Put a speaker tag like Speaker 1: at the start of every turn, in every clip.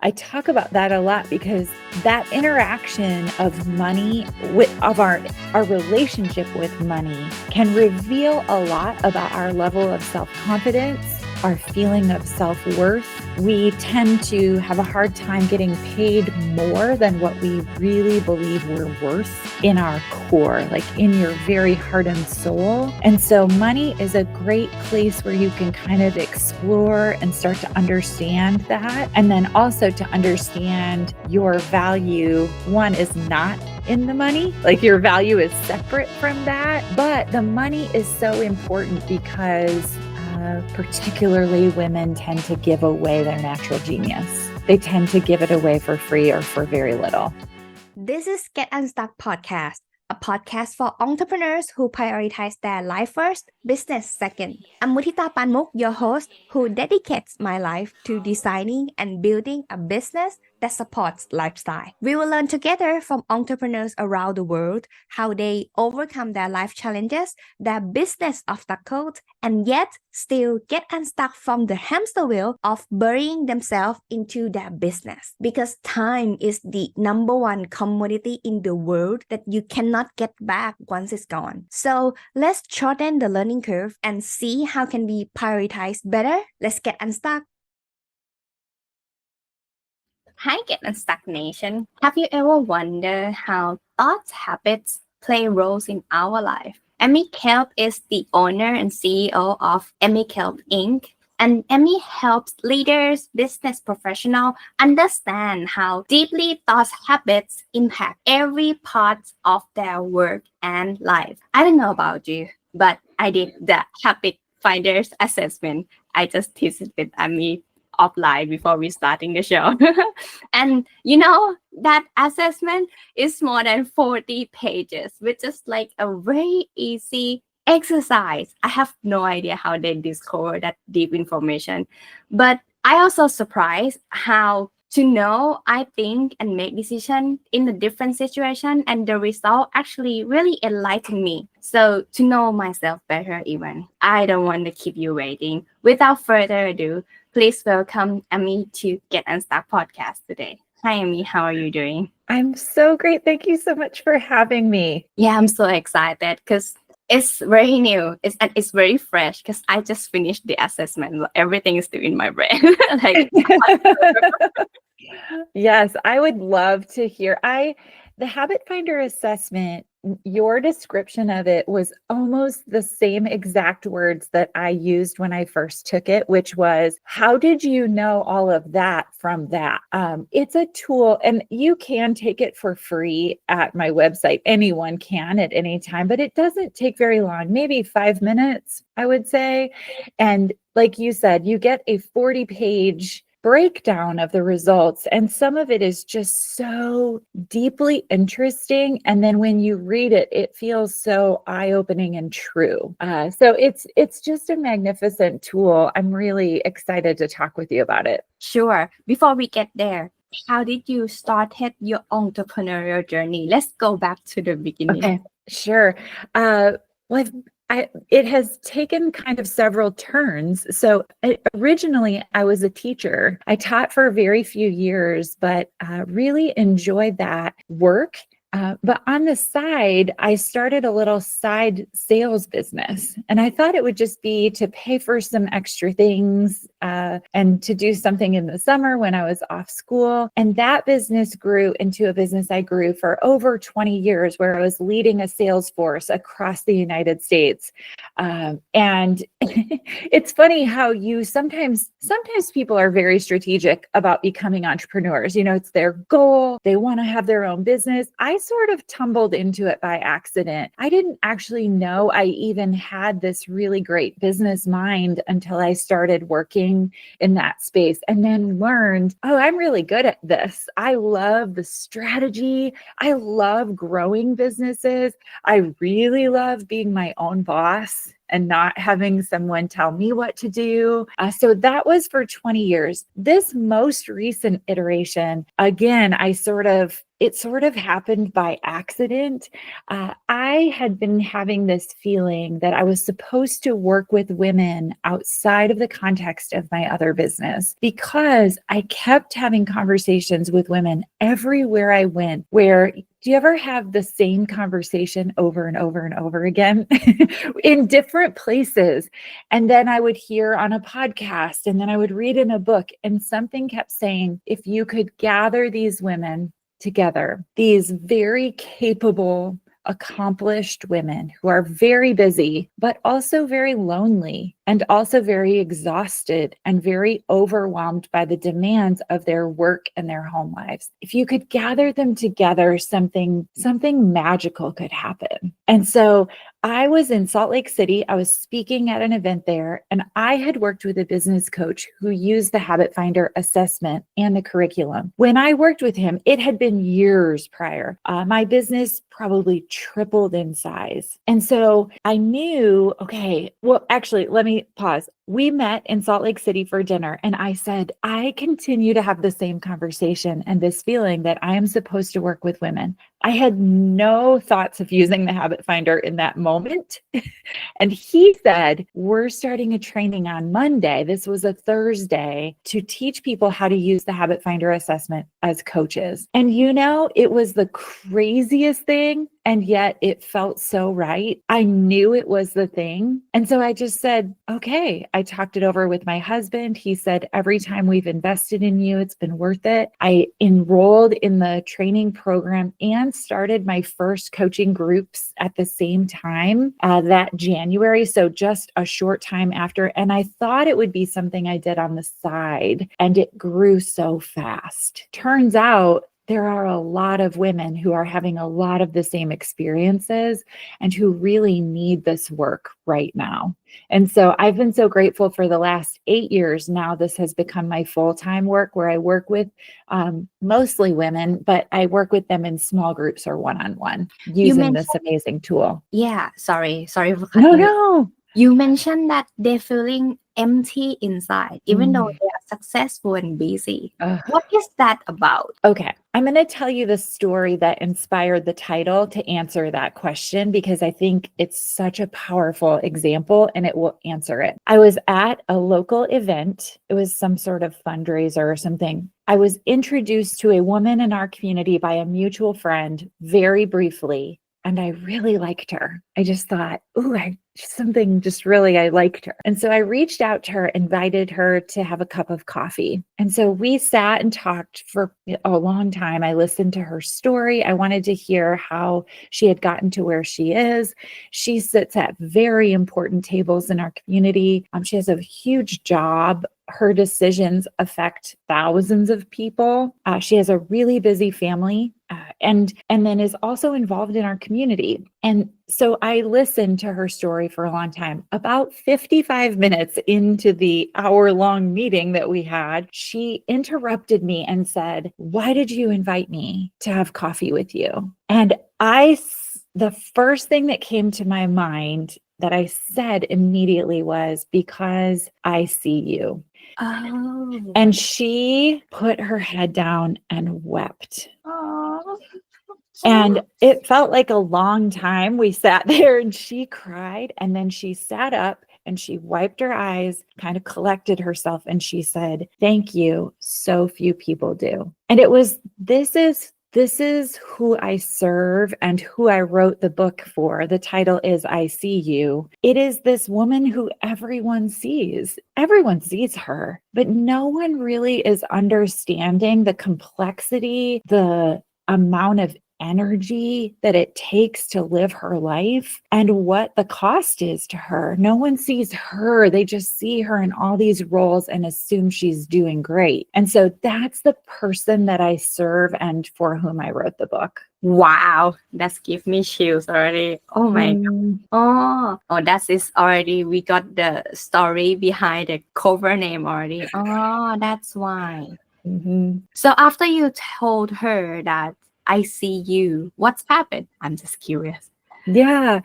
Speaker 1: I talk about that a lot because that interaction of money of our relationship with money can reveal a lot about our level of self-confidence, our feeling of self-worth. We tend to have a hard time getting paid more than what we really believe we're worth in our core, like in your very heart and soul. And so money is a great place where you can kind of explore and start to understand that. And then also to understand your value. One is not in the money, like your value is separate from that. But the money is so important because particularly women tend to give away their natural genius. They tend to give it away for free or for very little.
Speaker 2: This is Get Unstuck Podcast, a podcast for entrepreneurs who prioritize their life first, business second. I'm Mutita Panmuk, your host, who dedicates my life to designing and building a business that supports lifestyle. We will learn together from entrepreneurs around the world how they overcome their life challenges, their business obstacles, and yet still get unstuck from the hamster wheel of burying themselves into their business. Because time is the number one commodity in the world that you cannot get back once it's gone. So let's shorten the learning curve and see how can we prioritize better. Let's get unstuck.
Speaker 3: Hi, Get Unstuck Nation. Have you ever wondered how thoughts, habits play roles in our life? Emmy Kemp is the owner and CEO of Emmy Kemp Inc. And Emmy helps leaders, business professionals understand how deeply thoughts, habits impact every part of their work and life. I don't know about you, but I did the Habit Finders assessment. I just tested with Emmy offline before we starting the show. And you know, that assessment is more than 40 pages, which is like a very easy exercise. I have no idea how they discover that deep information. But I also surprised how to know, I think, and make decisions in a different situation, and the result actually really enlightened me. So to know myself better even. I don't want to keep you waiting. Without further ado, please welcome Emmy to Get Unstuck Podcast today. Hi, Emmy. How are you doing?
Speaker 1: I'm so great. Thank you so much for having me.
Speaker 3: Yeah, I'm so excited because it's very new. It's very fresh because I just finished the assessment. Everything is still in my brain.
Speaker 1: Yes, I would love to hear. The Habit Finder assessment, your description of it was almost the same exact words that I used when I first took it, which was, how did you know all of that from that? It's a tool, and you can take it for free at my website. Anyone can at any time, but it doesn't take very long, maybe 5 minutes, I would say. And like you said, you get a 40-page breakdown of the results, and some of it is just so deeply interesting, and then when you read it, it feels so eye-opening and true. So it's just a magnificent tool. I'm really excited to talk with you about it.
Speaker 3: Sure. Before we get there, how did you start your entrepreneurial journey? Let's go back to the beginning.
Speaker 1: Okay, sure. It has taken kind of several turns. So originally I was a teacher. I taught for a very few years, but really enjoyed that work. But on the side, I started a little side sales business, and I thought it would just be to pay for some extra things and to do something in the summer when I was off school. And that business grew into a business I grew for over 20 years, where I was leading a sales force across the United States. And it's funny how sometimes people are very strategic about becoming entrepreneurs. You know, it's their goal. They want to have their own business. I sort of tumbled into it by accident. I didn't actually know I even had this really great business mind until I started working in that space, and then learned, oh, I'm really good at this. I love the strategy. I love growing businesses. I really love being my own boss and not having someone tell me what to do. So that was for 20 years. This most recent iteration, again, I sort of it sort of happened by accident. I had been having this feeling that I was supposed to work with women outside of the context of my other business because I kept having conversations with women everywhere I went where do you ever have the same conversation over and over and over again in different places? And then I would hear on a podcast and then I would read in a book and something kept saying, if you could gather these women together, these very capable, accomplished women who are very busy, but also very lonely and also very exhausted and very overwhelmed by the demands of their work and their home lives. If you could gather them together, something magical could happen. And so I was in Salt Lake City. I was speaking at an event there, and I had worked with a business coach who used the Habit Finder assessment and the curriculum. When I worked with him, it had been years prior. My business probably tripled in size. And so I knew, okay, well, actually, let me pause. We met in Salt Lake City for dinner, and I said, I continue to have the same conversation and this feeling that I am supposed to work with women. I had no thoughts of using the Habit Finder in that moment. And he said, we're starting a training on Monday. This was a Thursday to teach people how to use the Habit Finder assessment as coaches. And it was the craziest thing. And yet it felt so right. I knew it was the thing. And so I just said, okay, I talked it over with my husband. He said, every time we've invested in you, it's been worth it. I enrolled in the training program and started my first coaching groups at the same time that January. So just a short time after. And I thought it would be something I did on the side, and it grew so fast. Turns out, there are a lot of women who are having a lot of the same experiences and who really need this work right now. And so I've been so grateful for the last 8 years. Now this has become my full-time work where I work with mostly women, but I work with them in small groups or one-on-one using this amazing tool.
Speaker 3: Yeah, sorry for
Speaker 1: No,
Speaker 3: cutting you.
Speaker 1: no.
Speaker 3: You mentioned that they're feeling empty inside, even though they are successful and busy. What is that about?
Speaker 1: Okay, I'm going to tell you the story that inspired the title to answer that question because I think it's such a powerful example and it will answer it. I was at a local event. It was some sort of fundraiser or something. I was introduced to a woman in our community by a mutual friend very briefly. And I really liked her. I just thought, I liked her. And so I reached out to her, invited her to have a cup of coffee. And so we sat and talked for a long time. I listened to her story. I wanted to hear how she had gotten to where she is. She sits at very important tables in our community. She has a huge job. Her decisions affect thousands of people. She has a really busy family and then is also involved in our community. And so I listened to her story for a long time. About 55 minutes into the hour-long meeting that we had, she interrupted me and said, "Why did you invite me to have coffee with you?" And the first thing that came to my mind that I said immediately was, "Because I see you."
Speaker 3: Oh.
Speaker 1: And she put her head down and wept. And it felt like a long time. We sat there and she cried, and then she sat up and she wiped her eyes, kind of collected herself, and she said, "Thank you. So few people do." And it was, this is who I serve and who I wrote the book for. The title is I See You. It is this woman who everyone sees. Everyone sees her, but no one really is understanding the complexity, the amount of energy that it takes to live her life and what the cost is to her. No one sees her. They just see her in all these roles and assume she's doing great. And so that's the person that I serve and for whom I wrote the book.
Speaker 3: Wow, that's give me chills already. Oh my God. Oh, that is already, we got the story behind the cover name already. Oh, that's why.
Speaker 1: Mm-hmm.
Speaker 3: So after you told her that I see you, what's happened? I'm just curious.
Speaker 1: Yeah.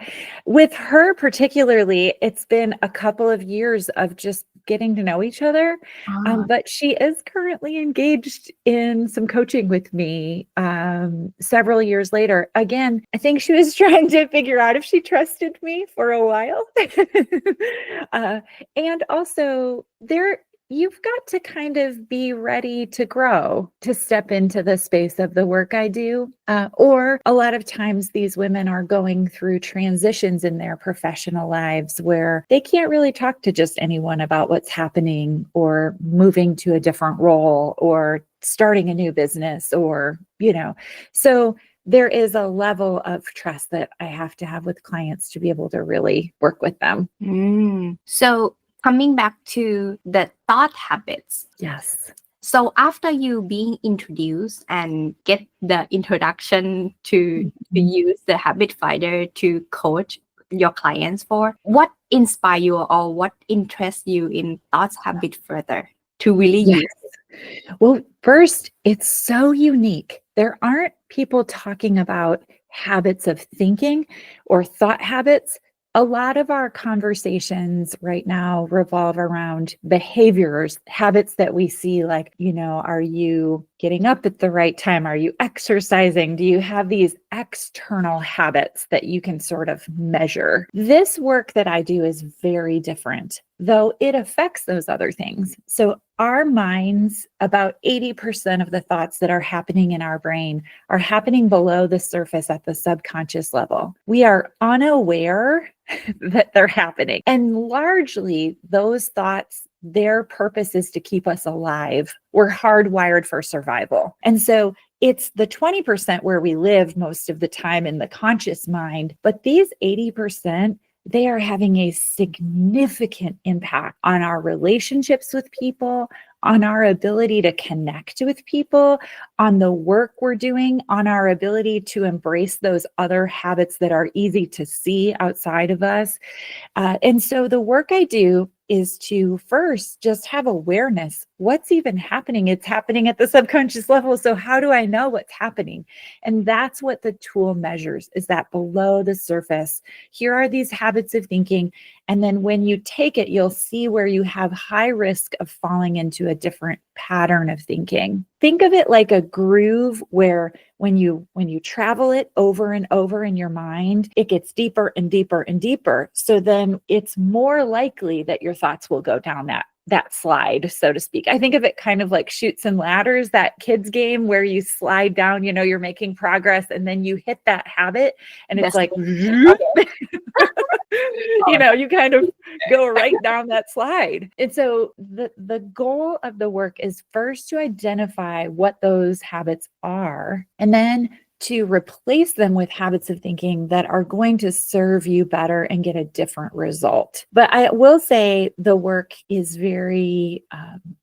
Speaker 1: With her particularly, it's been a couple of years of just getting to know each other. But she is currently engaged in some coaching with me several years later. Again, I think she was trying to figure out if she trusted me for a while. And also you've got to kind of be ready to grow, to step into the space of the work I do. Or a lot of times these women are going through transitions in their professional lives where they can't really talk to just anyone about what's happening or moving to a different role or starting a new business or, so there is a level of trust that I have to have with clients to be able to really work with them.
Speaker 3: So coming back to the thought habits.
Speaker 1: Yes.
Speaker 3: So after you being introduced and get the introduction to use the habit finder to coach your clients for, what inspire you or what interests you in thoughts habit further to really use it?
Speaker 1: Well, first, it's so unique. There aren't people talking about habits of thinking or thought habits. A lot of our conversations right now revolve around behaviors, habits that we see, like, are you getting up at the right time? Are you exercising? Do you have these external habits that you can sort of measure? This work that I do is very different, though it affects those other things. So our minds, about 80% of the thoughts that are happening in our brain are happening below the surface at the subconscious level. We are unaware that they're happening. And largely those thoughts, their purpose is to keep us alive. We're hardwired for survival. And so it's the 20% where we live most of the time in the conscious mind, but these 80%, they are having a significant impact on our relationships with people, on our ability to connect with people, on the work we're doing, on our ability to embrace those other habits that are easy to see outside of us. And so the work I do is to first just have awareness. What's even happening? It's happening at the subconscious level. So how do I know what's happening? And that's what the tool measures, is that below the surface. Here are these habits of thinking. And then when you take it, you'll see where you have high risk of falling into a different pattern of thinking. Think of it like a groove where when you travel it over and over in your mind, it gets deeper and deeper and deeper. So then it's more likely that your thoughts will go down that slide, so to speak. I think of it kind of like Chutes and Ladders, that kids game where you slide down, you're making progress and then you hit that habit and it's like, you kind of go right down that slide. And so the goal of the work is first to identify what those habits are, and then to replace them with habits of thinking that are going to serve you better and get a different result. But I will say the work is very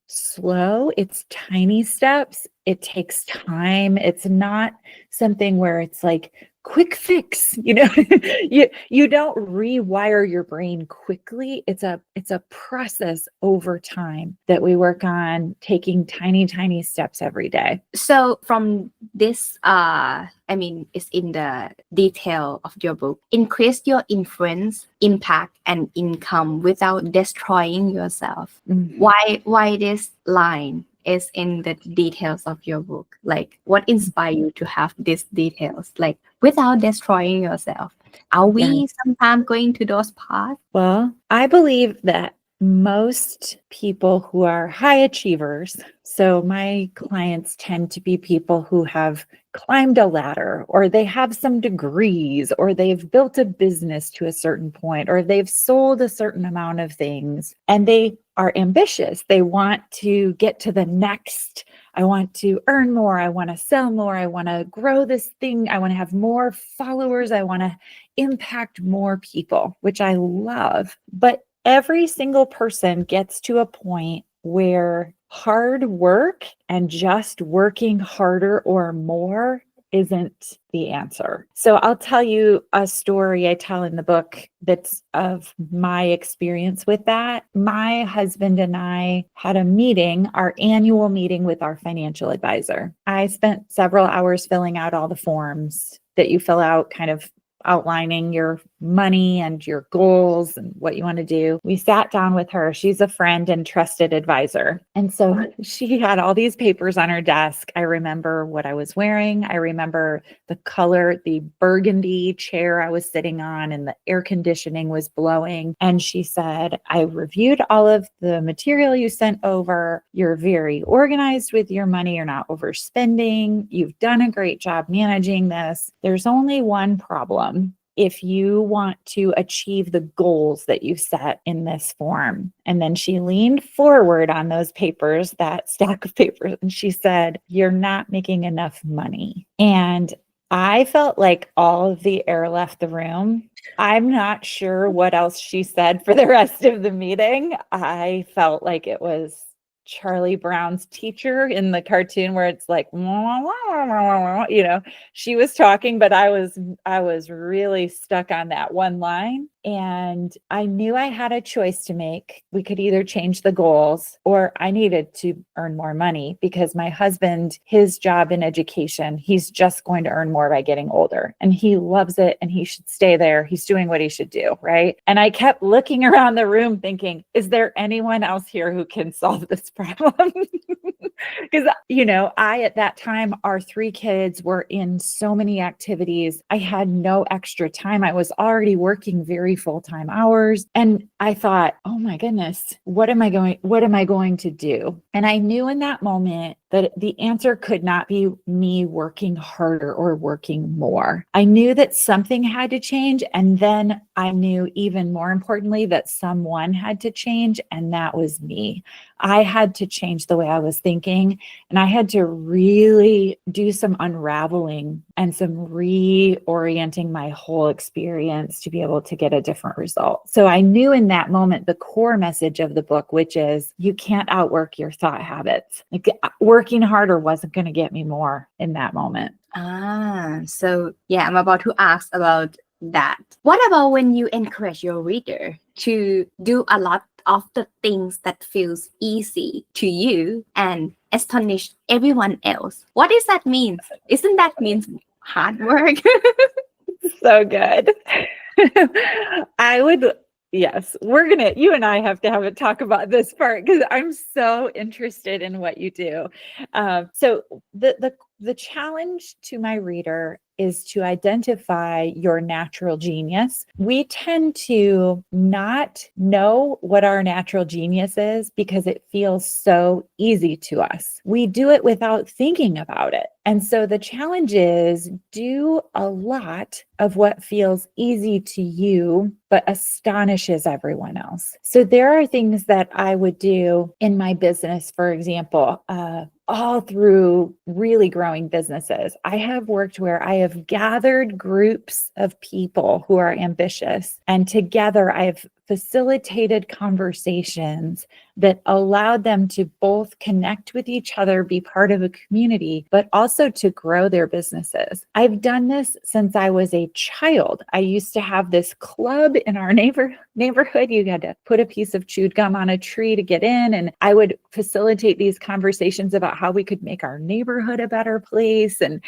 Speaker 1: slow. It's tiny steps. It takes time. It's not something where it's like quick fix, you don't rewire your brain quickly. It's a process over time that we work on, taking tiny steps every day.
Speaker 3: So from this, it's in the detail of your book, increase your influence, impact, and income without destroying yourself. Why this line is in the details of your book? Like, what inspired you to have these details, like without destroying yourself? Are we sometimes going to those paths?
Speaker 1: Well, I believe that most people who are high achievers, so my clients tend to be people who have climbed a ladder, or they have some degrees, or they've built a business to a certain point, or they've sold a certain amount of things, and they are ambitious. They want to get to the next. I want to earn more. I want to sell more. I want to grow this thing. I want to have more followers. I want to impact more people, which I love. But every single person gets to a point where hard work and just working harder or more isn't the answer. So I'll tell you a story I tell in the book that's of my experience with that. My husband and I had a meeting, our annual meeting with our financial advisor. I spent several hours filling out all the forms that you fill out, kind of outlining your money and your goals and what you want to do. We sat down with her. She's a friend and trusted advisor. And so she had all these papers on her desk. I remember what I was wearing. I remember the color, the burgundy chair I was sitting on, and the air conditioning was blowing. And she said, I reviewed all of the material you sent over. You're very organized with your money. You're not overspending. You've done a great job managing this. There's only one problem. If you want to achieve the goals that you set in this form. And then she leaned forward on those papers, that stack of papers, and she said, you're not making enough money. And I felt like all of the air left the room. I'm not sure what else she said for the rest of the meeting. I felt like it was Charlie Brown's teacher in the cartoon where it's like, she was talking, but I was really stuck on that one line. And I knew I had a choice to make. We could either change the goals or I needed to earn more money because my husband, his job in education, he's just going to earn more by getting older and he loves it and he should stay there. He's doing what he should do. Right. And I kept looking around the room thinking, is there anyone else here who can solve this problem? Because, I, at that time, our 3 kids were in so many activities. I had no extra time. I was already working very full-time hours. And I thought, oh my goodness, what am I going to do? And I knew in that moment that the answer could not be me working harder or working more. I knew that something had to change. And then I knew even more importantly that someone had to change. And that was me. I had to change the way I was thinking. And I had to really do some unraveling and some reorienting my whole experience to be able to get a different result. So I knew in that moment the core message of the book, which is you can't outwork your thought habits. Like, working harder wasn't going to get me more in that moment.
Speaker 3: So yeah, I'm about to ask about that. What about when you encourage your reader to do a lot of the things that feels easy to you and astonish everyone else? What does that mean? Isn't that means hard work?
Speaker 1: So good. Yes, you and I have to have a talk about this part because I'm so interested in what you do. So the challenge to my reader is to identify your natural genius. We tend to not know what our natural genius is because it feels so easy to us. We do it without thinking about it. And so the challenge is do a lot of what feels easy to you, but astonishes everyone else. So there are things that I would do in my business, for example, all through really growing businesses. I have worked where I have gathered groups of people who are ambitious, and together I have facilitated conversations that allowed them to both connect with each other, be part of a community, but also to grow their businesses. I've done this since I was a child. I used to have this club in our neighborhood. You had to put a piece of chewed gum on a tree to get in, and I would facilitate these conversations about how we could make our neighborhood a better place. And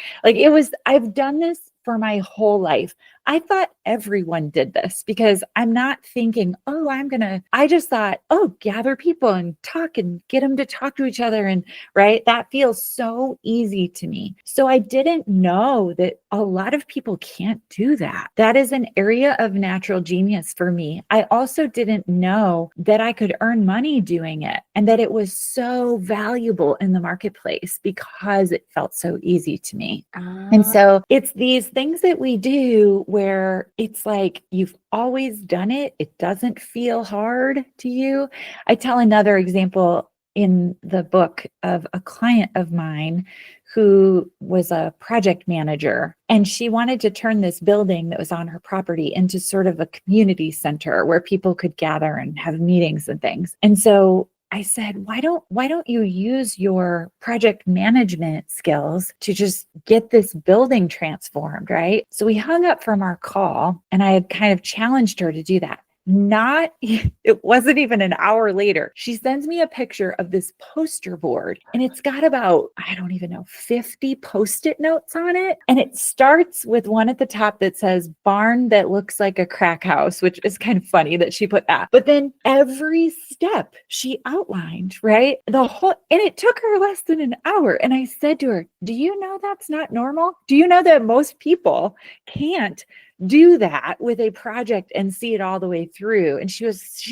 Speaker 1: I've done this for my whole life. I thought everyone did this because I'm not thinking, I just thought, gather people and talk and get them to talk to each other. And right, that feels so easy to me. So I didn't know that a lot of people can't do that. That is an area of natural genius for me. I also didn't know that I could earn money doing it and that it was so valuable in the marketplace because it felt so easy to me. And so it's these things that we do where it's like you've always done it. It doesn't feel hard to you. I tell another example in the book of a client of mine who was a project manager, and she wanted to turn this building that was on her property into sort of a community center where people could gather and have meetings and things. And so I said, why don't you use your project management skills to just get this building transformed, right? So we hung up from our call and I had kind of challenged her to do that. it wasn't even an hour later, she sends me a picture of this poster board, and it's got about, I don't even know, 50 Post-it notes on it. And it starts with one at the top that says barn that looks like a crack house, which is kind of funny that she put that. But then every step she outlined, right? And it took her less than an hour. And I said to her, do you know that's not normal? Do you know that most people can't do that with a project and see it all the way through? And she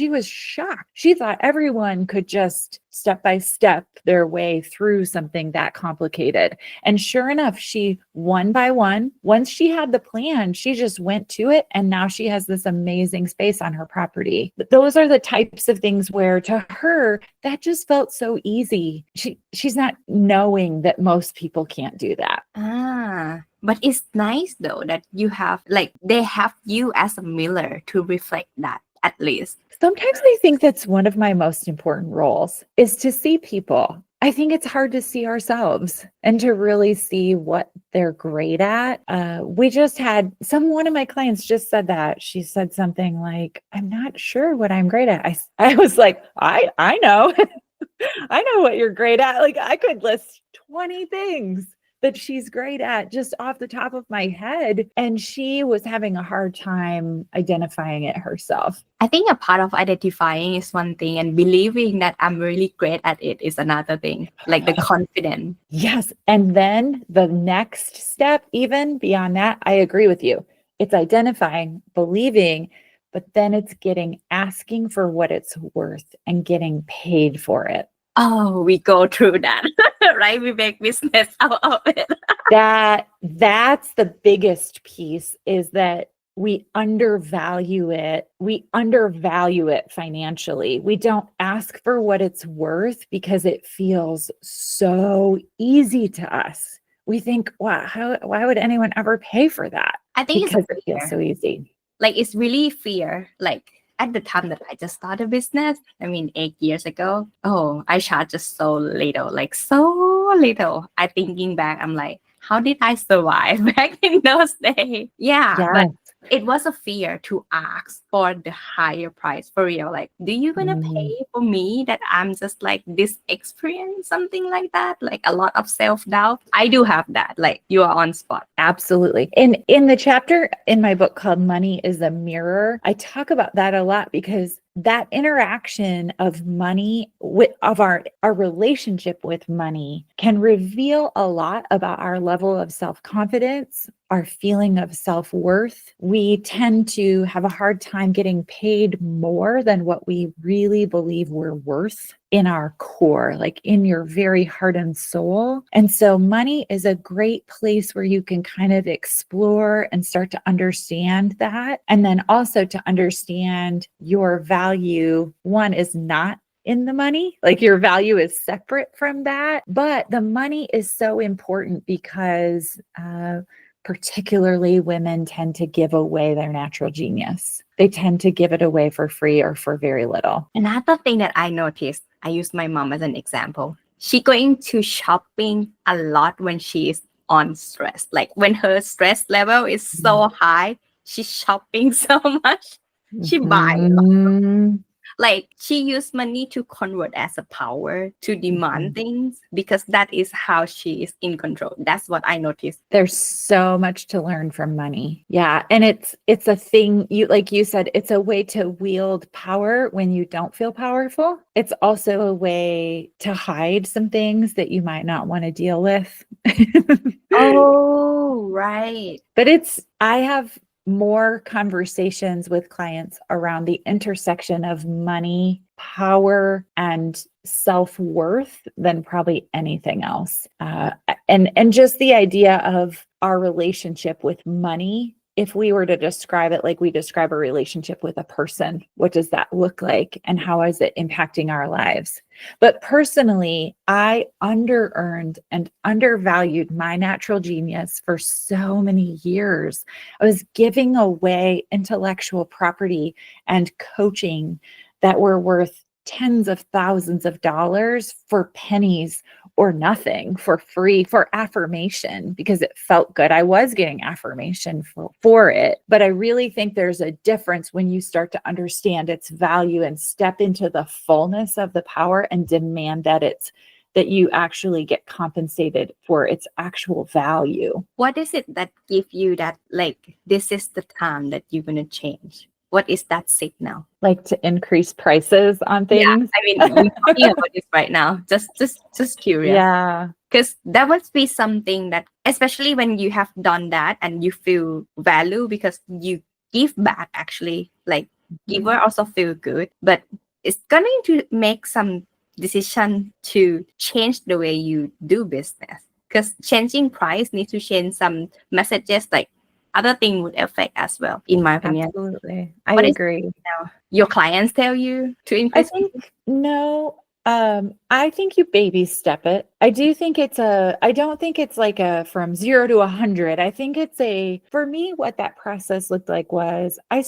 Speaker 1: was shocked. She thought everyone could just step by step their way through something that complicated. And sure enough, she one by one, once she had the plan, she just went to it. And now she has this amazing space on her property. But those are the types of things where to her, that just felt so easy. She's not knowing that most people can't do that.
Speaker 3: But it's nice though that you have, like, they have you as a mirror to reflect that, at least.
Speaker 1: Sometimes I think that's one of my most important roles, is to see people. I think it's hard to see ourselves and to really see what they're great at. We just had one of my clients just said that. She said something like, I'm not sure what I'm great at. I was like, I know. I know what you're great at. Like, I could list 20 things that she's great at just off the top of my head. And she was having a hard time identifying it herself.
Speaker 3: I think a part of identifying is one thing, and believing that I'm really great at it is another thing, like the confidence.
Speaker 1: Yes. And then the next step, even beyond that, I agree with you. It's identifying, believing, but then it's asking for what it's worth and getting paid for it.
Speaker 3: Oh, we go through that, right? We make business out of it.
Speaker 1: That's the biggest piece, is that we undervalue it. We undervalue it financially. We don't ask for what it's worth because it feels so easy to us. We think, wow, why would anyone ever pay for that?
Speaker 3: I think
Speaker 1: because it feels so easy.
Speaker 3: Like, it's really fear. Like, at the time that I just started business, 8 years ago, I charged just so little. I thinking back, I'm like, how did I survive back in those days? Yeah. But it was a fear to ask for the higher price, for real. Like, do you gonna pay for me that I'm just like this experience, something like that? Like, a lot of self-doubt. I do have that. Like, you are on spot.
Speaker 1: Absolutely. In the chapter in my book called Money is a Mirror, I talk about that a lot, because that interaction of money, of our relationship with money, can reveal a lot about our level of self-confidence, our feeling of self-worth. We tend to have a hard time getting paid more than what we really believe we're worth in our core, like in your very heart and soul. And so money is a great place where you can kind of explore and start to understand that. And then also to understand your value. One is not in the money, like your value is separate from that. But the money is so important because particularly women tend to give away their natural genius. They tend to give it away for free or for very little.
Speaker 3: Another thing that I noticed, I use my mom as an example. She going to shopping a lot when she is on stress. Like, when her stress level is so high, she's shopping so much. She buys a lot. Like, she used money to convert as a power to demand things, because that is how she is in control. That's what I noticed.
Speaker 1: There's so much to learn from money. Yeah. And it's a thing, like you said, it's a way to wield power when you don't feel powerful. It's also a way to hide some things that you might not want to deal with.
Speaker 3: Oh, right.
Speaker 1: But I have more conversations with clients around the intersection of money, power, and self-worth than probably anything else. And just the idea of our relationship with money, if we were to describe it like we describe a relationship with a person, what does that look like? And how is it impacting our lives? But personally, I under-earned and undervalued my natural genius for so many years. I was giving away intellectual property and coaching that were worth tens of thousands of dollars for pennies or nothing for free for affirmation because it felt good. I was getting affirmation for it. But I really think there's a difference when you start to understand its value and step into the fullness of the power and demand that you actually get compensated for its actual value.
Speaker 3: What is it that give you that, like, this is the time that you're going to change? What is that signal?
Speaker 1: Like to increase prices on things?
Speaker 3: I mean, we're talking about this right now. Just curious.
Speaker 1: Yeah.
Speaker 3: Because that must be something that, especially when you have done that and you feel value because you give back, actually, like giver also feel good, but it's going to make some decision to change the way you do business, because changing price needs to change some messages, like other thing would affect as well, in my opinion.
Speaker 1: Absolutely. I
Speaker 3: What is
Speaker 1: agree.
Speaker 3: your clients tell you to
Speaker 1: I
Speaker 3: increase?
Speaker 1: think no. I think you baby step it. I don't think it's like a from 0 to 100. I think for me, what that process looked like was I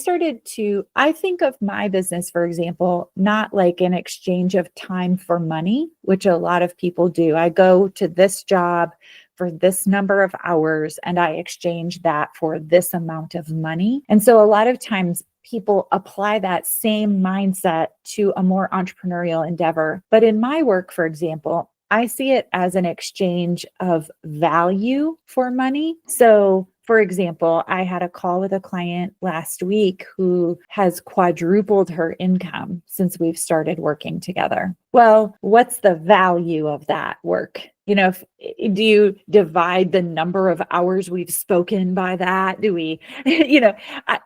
Speaker 1: think of my business, for example, not like an exchange of time for money, which a lot of people do. I go to this job for this number of hours and I exchange that for this amount of money. And so a lot of times people apply that same mindset to a more entrepreneurial endeavor. But in my work, for example, I see it as an exchange of value for money. So, for example, I had a call with a client last week who has quadrupled her income since we've started working together. Well, what's the value of that work? Do you divide the number of hours we've spoken by that? Do we,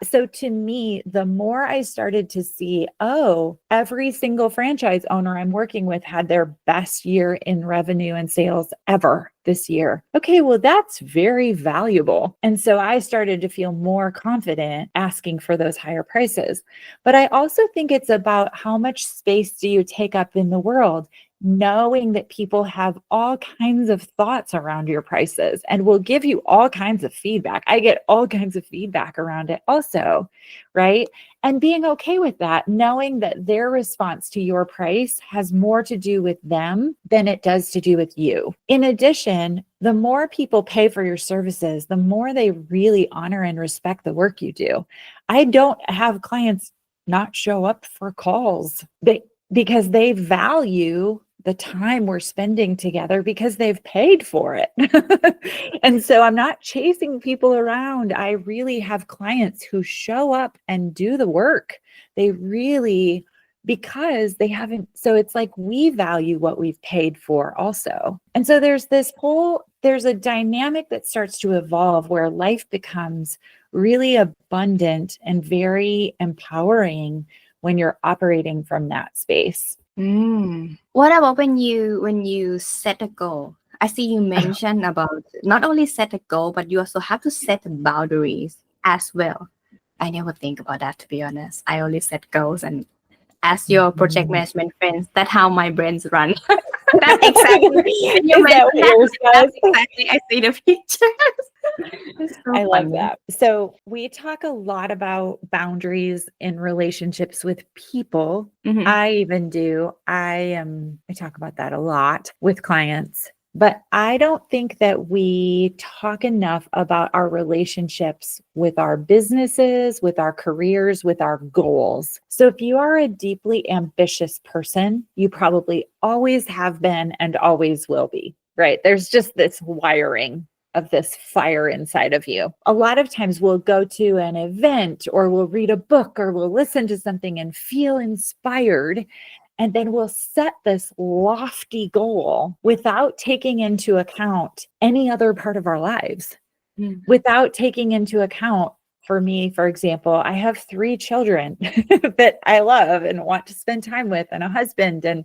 Speaker 1: so to me, the more I started to see, every single franchise owner I'm working with had their best year in revenue and sales ever this year. Okay, well, that's very valuable. And so I started to feel more confident asking for those higher prices. But I also think it's about how much space do you take up in the world, knowing that people have all kinds of thoughts around your prices and will give you all kinds of feedback. I get all kinds of feedback around it also, right? And being okay with that, knowing that their response to your price has more to do with them than it does to do with you. In addition, the more people pay for your services, the more they really honor and respect the work you do. I don't have clients not show up for calls because they value the time we're spending together because they've paid for it. And so I'm not chasing people around. I really have clients who show up and do the work. They really, because they haven't, so it's like we value what we've paid for also. And so there's a dynamic that starts to evolve where life becomes really abundant and very empowering when you're operating from that space.
Speaker 3: What about when you set a goal? I see you mentioned about not only set a goal, but you also have to set boundaries as well. I never think about that, to be honest. I only set goals, and as your project management friends, that's how my brains run. That's exactly. That's exactly. I see the pictures. So
Speaker 1: I love
Speaker 3: funny.
Speaker 1: that. So we talk a lot about boundaries in relationships with people.
Speaker 3: Mhm.
Speaker 1: I talk about that a lot with clients, but I don't think that we talk enough about our relationships with our businesses, with our careers, with our goals. So if you are a deeply ambitious person, you probably always have been and always will be, right? There's just this wiring of this fire inside of you. A lot of times we'll go to an event or we'll read a book or we'll listen to something and feel inspired. And then we'll set this lofty goal without taking into account any other part of our lives, without taking into account, for me, for example, I have 3 children that I love and want to spend time with, and a husband, and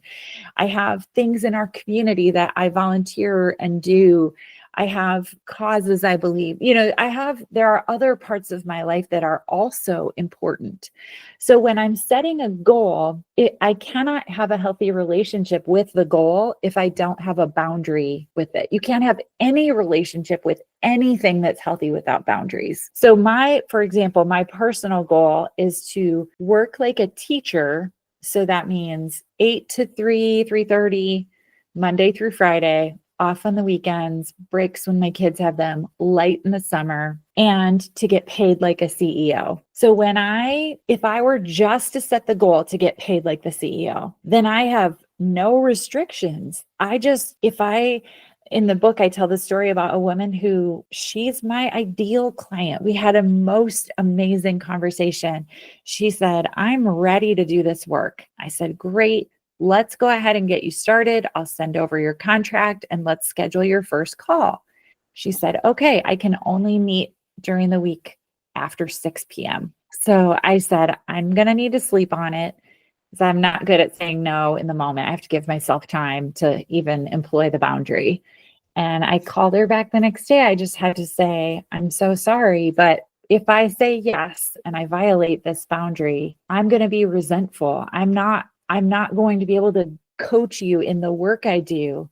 Speaker 1: I have things in our community that I volunteer and do. I have causes I believe, there are other parts of my life that are also important. So when I'm setting a goal, I cannot have a healthy relationship with the goal if I don't have a boundary with it. You can't have any relationship with anything that's healthy without boundaries. So for example, my personal goal is to work like a teacher. So that means 8 to 3, 3:30, Monday through Friday, off on the weekends, breaks when my kids have them, light in the summer, and to get paid like a CEO. So if I were just to set the goal to get paid like the CEO, then I have no restrictions. In the book, I tell the story about a woman who she's my ideal client. We had a most amazing conversation. She said, I'm ready to do this work. I said, great. Let's go ahead and get you started. I'll send over your contract and let's schedule your first call. She said, okay, I can only meet during the week after 6 p.m. So I said, I'm going to need to sleep on it because I'm not good at saying no in the moment. I have to give myself time to even employ the boundary. And I called her back the next day. I just had to say, I'm so sorry, but if I say yes and I violate this boundary, I'm going to be resentful. I'm not going to be able to coach you in the work I do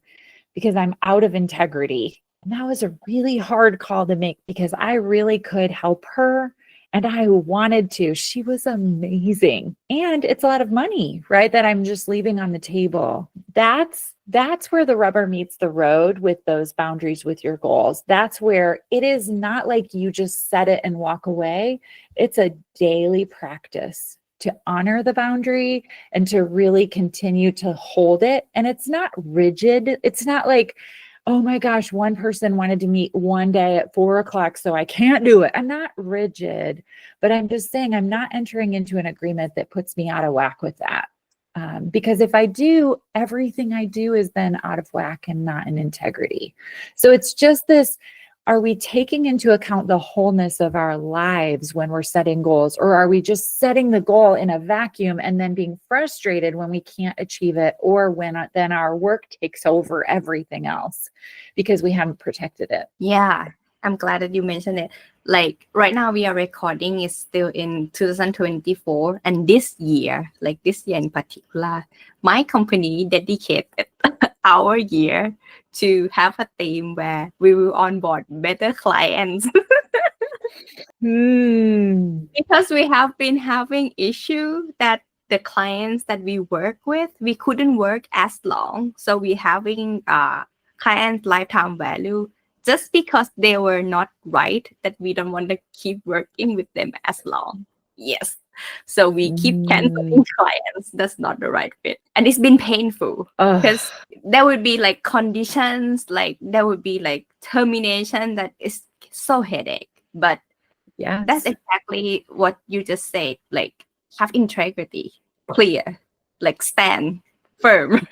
Speaker 1: because I'm out of integrity. And that was a really hard call to make because I really could help her and I wanted to. She was amazing. And it's a lot of money, right? That I'm just leaving on the table. That's where the rubber meets the road with those boundaries with your goals. That's where it is not like you just set it and walk away. It's a daily practice to honor the boundary and to really continue to hold it. And it's not rigid. It's not like, oh my gosh, one person wanted to meet one day at 4:00, so I can't do it. I'm not rigid, but I'm just saying I'm not entering into an agreement that puts me out of whack with that. Because if I do, everything I do is then out of whack and not in integrity. So it's just this, are we taking into account the wholeness of our lives when we're setting goals? Or are we just setting the goal in a vacuum and then being frustrated when we can't achieve it or when then our work takes over everything else because we haven't protected it?
Speaker 3: Yeah, I'm glad that you mentioned it. Like right now we are recording is still in 2024 and this year in particular, my company dedicated our year to have a theme where we will onboard better clients. Because we have been having issue that the clients that we work with, we couldn't work as long. So we having client lifetime value just because they were not right, that we don't want to keep working with them as long. Yes. So we keep canceling clients. That's not the right fit. And it's been painful because there would be like conditions, like there would be like termination that is so headache. But
Speaker 1: yes,
Speaker 3: that's exactly what you just said. Like have integrity, clear, like stand firm.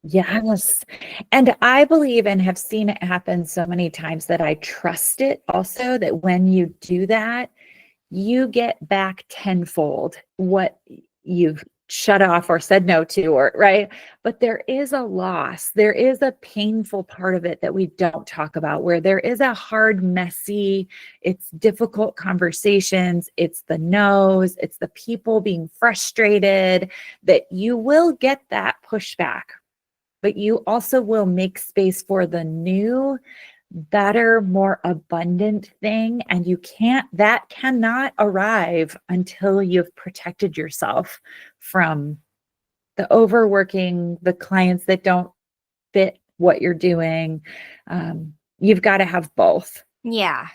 Speaker 1: Yes. And I believe and have seen it happen so many times that I trust it also, that when you do that, you get back tenfold what you've shut off or said no to, or right. But there is a loss. There is a painful part of it that we don't talk about, where there is a hard, messy, it's difficult conversations. It's the no's, it's the people being frustrated, that you will get that pushback. But you also will make space for the new, better, more abundant thing. And that cannot arrive until you've protected yourself from the overworking, the clients that don't fit what you're doing. You've got to have both.
Speaker 3: Yeah.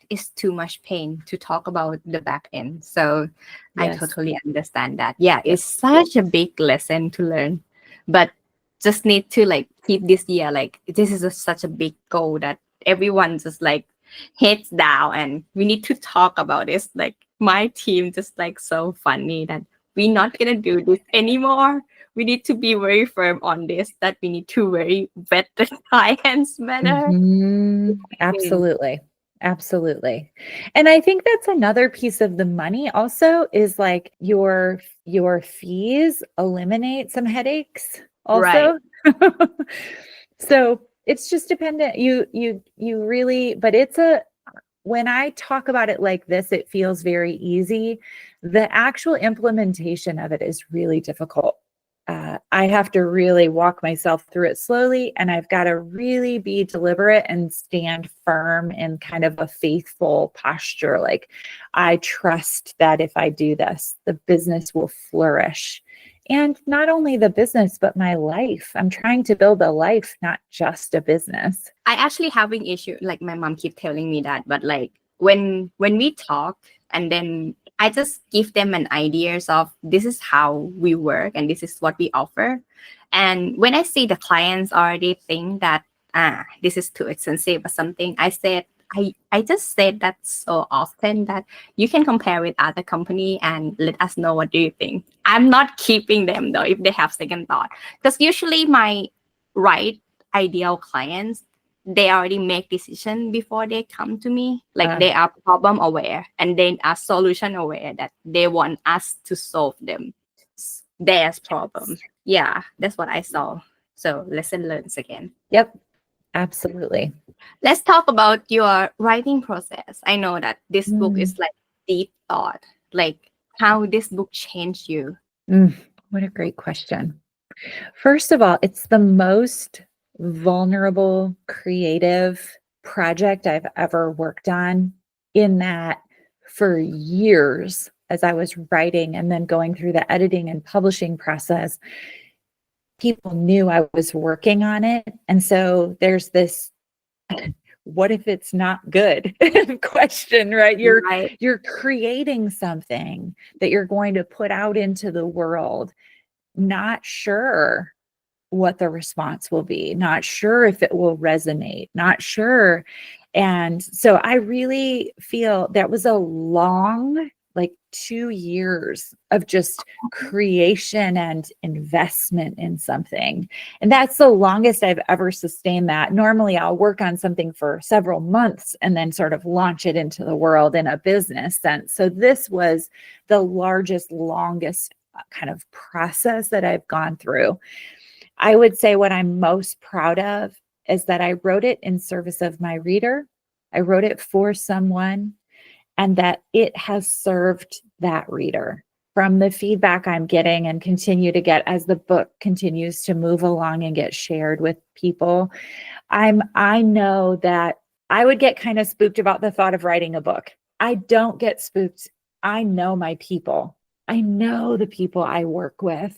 Speaker 3: It's too much pain to talk about the back end. So
Speaker 1: Yes.
Speaker 3: I totally understand that. Yeah, it's such a big lesson to learn. But just need to like keep this year, like this is such a big goal that everyone just like heads down and we need to talk about this. Like my team just like so funny that we're not gonna do this anymore. We need to be very firm on this, that we need to very vet the clients better.
Speaker 1: Absolutely. Absolutely. And I think that's another piece of the money also, is like your fees eliminate some headaches also.
Speaker 3: Right.
Speaker 1: So it's just dependent. You really, but when I talk about it like this, it feels very easy. The actual implementation of it is really difficult. I have to really walk myself through it slowly, and I've got to really be deliberate and stand firm in kind of a faithful posture. Like, I trust that if I do this, the business will flourish and not only the business, but my life. I'm trying to build a life, not just a business.
Speaker 3: I actually having issue, like my mom keep telling me that, but like when we talk and then I just give them an ideas of this is how we work and this is what we offer. And when I see the clients already think that this is too expensive or something, I just said that so often that you can compare with other company and let us know what do you think. I'm not keeping them though if they have second thought, because usually my right ideal clients, they already make decision before they come to me. Like they are problem aware and they are solution aware that they want us to solve them their problem. Yeah, that's what I saw. So lesson learned again.
Speaker 1: Yep, absolutely.
Speaker 3: Let's talk about your writing process. I know that this book is like deep thought, like how this book changed you.
Speaker 1: What a great question. First of all, it's the most vulnerable, creative project I've ever worked on, in that for years, as I was writing and then going through the editing and publishing process, people knew I was working on it. And so there's this, what if it's not good question, right? You're creating something that you're going to put out into the world, not sure what the response will be, not sure if it will resonate, not sure. And so I really feel that was a long, like 2 years of just creation and investment in something. And that's the longest I've ever sustained that. Normally I'll work on something for several months and then sort of launch it into the world in a business sense. So this was the largest, longest kind of process that I've gone through. I would say what I'm most proud of is that I wrote it in service of my reader. I wrote it for someone, and that it has served that reader. From the feedback I'm getting and continue to get as the book continues to move along and get shared with people, I know that I would get kind of spooked about the thought of writing a book. I don't get spooked. I know my people. I know the people I work with.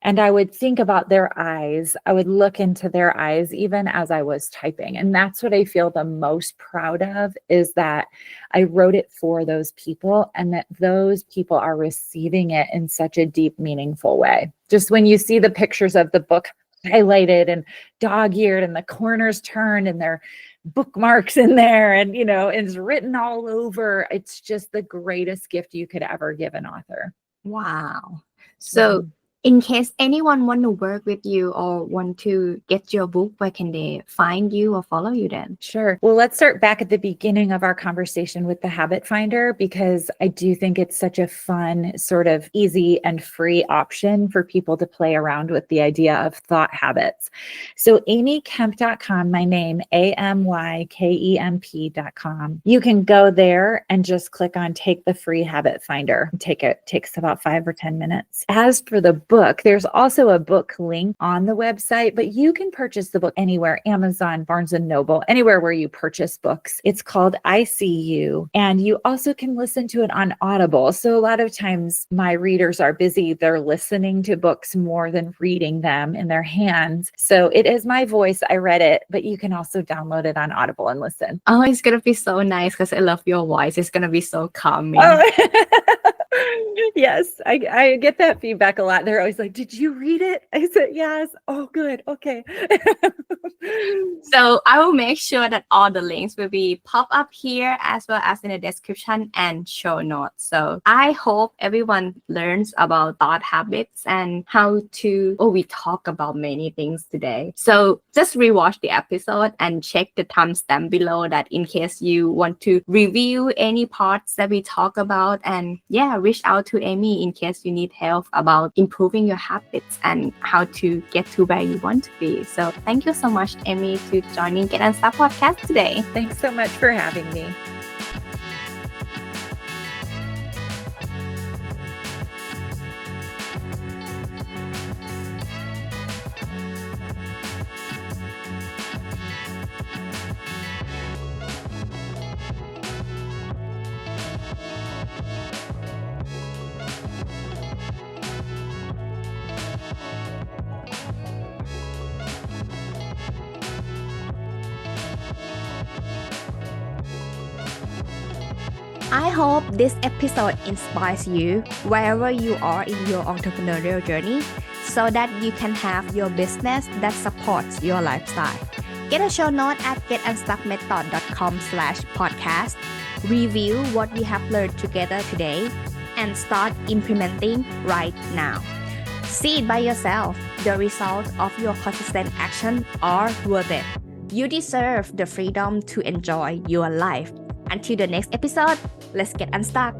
Speaker 1: And I would think about their eyes. I would look into their eyes even as I was typing. And that's what I feel the most proud of, is that I wrote it for those people and that those people are receiving it in such a deep, meaningful way. Just when you see the pictures of the book highlighted and dog-eared and the corners turned and their bookmarks in there and, it's written all over. It's just the greatest gift you could ever give an author.
Speaker 3: Wow. So in case anyone want to work with you or want to get your book, where can they find you or follow you then?
Speaker 1: Sure. Well, let's start back at the beginning of our conversation with the Habit Finder, because I do think it's such a fun, sort of easy and free option for people to play around with the idea of thought habits. So amykemp.com, my name, AMYKEMP.com. You can go there and just click on Take the Free Habit Finder. It takes about 5 or 10 minutes. As for the book, there's also a book link on the website, but you can purchase the book anywhere, Amazon, Barnes & Noble, anywhere where you purchase books. It's called I See You, and you also can listen to it on Audible. So a lot of times my readers are busy. They're listening to books more than reading them in their hands. So it is my voice. I read it, but you can also download it on Audible and listen.
Speaker 3: Oh, it's going to be so nice because I love your voice. It's going to be so calming.
Speaker 1: Oh. Yes, I get that feedback a lot. They're always like, did you read it? I said, yes. Oh, good. Okay.
Speaker 3: So I will make sure that all the links will be pop up here as well as in the description and show notes. So I hope everyone learns about thought habits and how to, we talk about many things today. So just rewatch the episode and check the timestamp below that in case you want to review any parts that we talk about. And reach out to Amy in case you need help about improving your habits and how to get to where you want to be. So thank you so much, Amy, to joining Get Unstuck Podcast today.
Speaker 1: Thanks so much for having me.
Speaker 2: I hope this episode inspires you wherever you are in your entrepreneurial journey so that you can have your business that supports your lifestyle. Get a show note at getunstuckmethod.com/podcast. Review what we have learned together today and start implementing right now. See it by yourself. The results of your consistent action are worth it. You deserve the freedom to enjoy your life. Until the next episode, let's get unstuck.